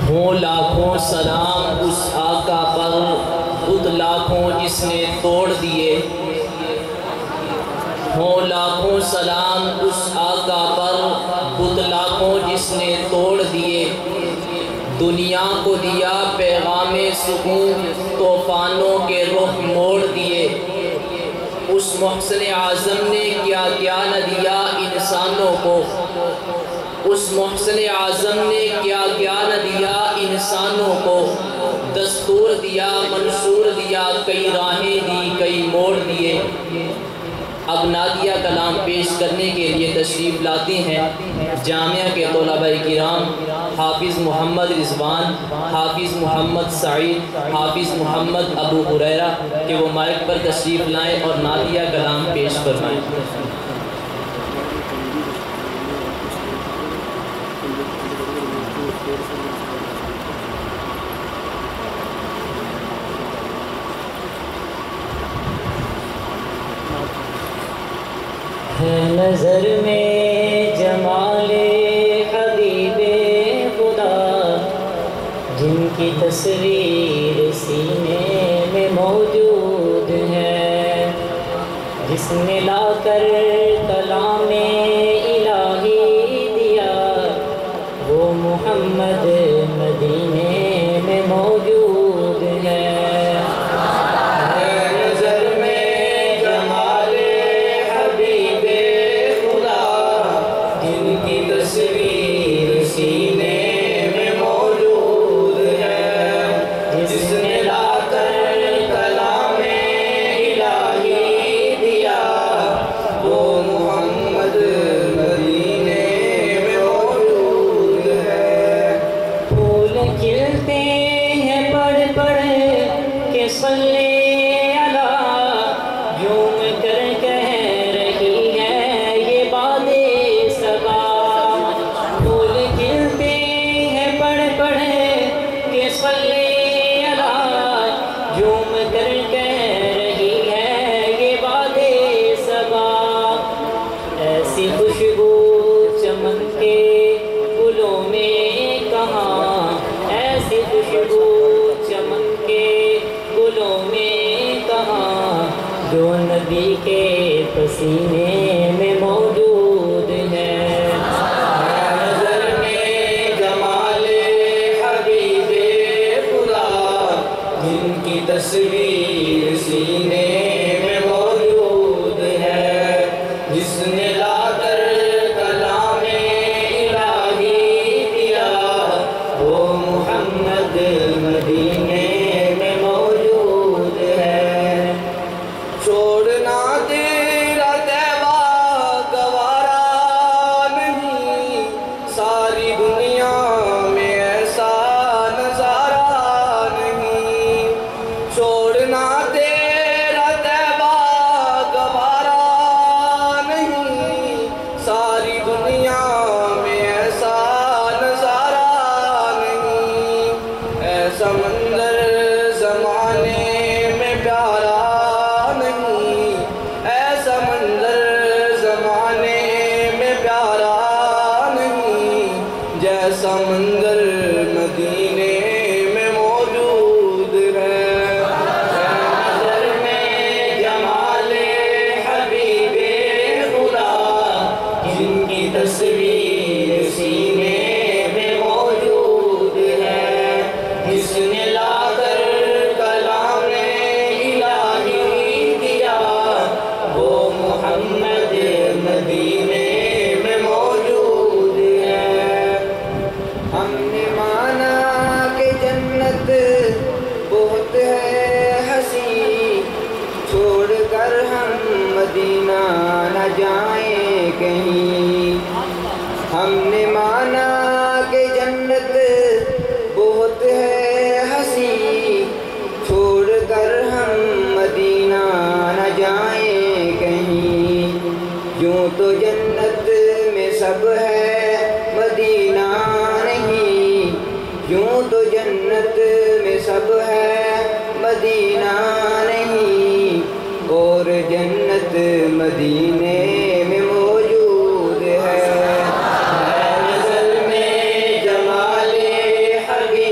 ہوں لاکھوں سلام اس آقا پر بت لاکھوں جس نے توڑ دیے، ہوں لاکھوں سلام اس آقا پر بت لاکھوں جس نے توڑ دیے، دنیا کو دیا پیغام سکون طوفانوں کے رخ موڑ دیے، اس محسن اعظم نے کیا کیا نہ دیا انسانوں کو، اس محسن اعظم نے کیا کیا نہ دیا انسانوں کو، دستور دیا منشور دیا کئی راہیں دی کئی موڑ دیے۔ اب نعتیہ کلام پیش کرنے کے لیے تشریف لاتے ہیں جامعہ کے طلباء کرام حافظ محمد رضوان، حافظ محمد سعید، حافظ محمد ابو ہریرہ کہ وہ مائک پر تشریف لائیں اور نعتیہ کلام پیش فرمائیں۔ ہے نظر میں جمال حبیب خدا، جن کی تصویر سینے میں موجود ہے، جس نے لا کر کلام الہی دیا، وہ محمد مدینے میں موجود ہے۔ جو نبی کے پسینے میں موجود ہے۔ نظر میں جمال حبیب خدا، جن کی تصویر سینے میں موجود ہے، جس نے لا کر کلام الہی دیا، وہ محمد مدینے میں موجود ہے۔ چھوڑنا تیرا طیبہ گوارا نہیں، ساری دنیا میں ایسا نظارہ نہیں، چھوڑنا تیرا طیبہ گوارا نہیں، ساری دنیا میں ایسا نظارہ نہیں، ایسا منظر زمانے میں پیارا جیسا منظر مدینے میں موجود ہے۔ نظر میں جمال حبیب خدا، جن کی تصویر سینے میں موجود ہے، جس نے لا کر کلام الہی دیا، وہ محمد مدینے میں موجود ہے۔ ہم نے مانا کہ جنت بہت ہے حسین، چھوڑ کر ہم مدینہ نہ جائیں کہیں۔ ہم نے مانا کہ جنت بہت ہے حسین، چھوڑ کر ہم مدینہ نہ جائیں کہیں۔ یوں تو جنت میں سب ہے مدینہ نہیں، یوں تو جنت میں سب ہے مدینہ نہیں، اور جنت مدینے میں موجود ہے۔ نظر میں جمال حبیب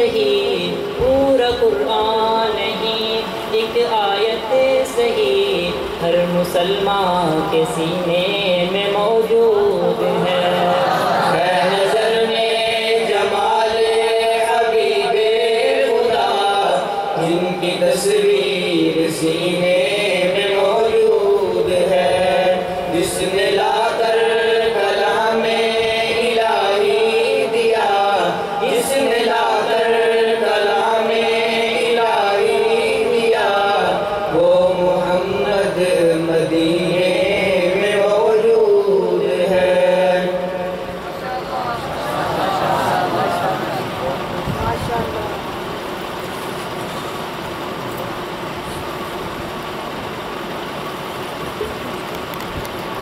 صحیح پورا قرآن نہیں، ایک آیت صحیح ہر مسلمان کے سینے میں موجود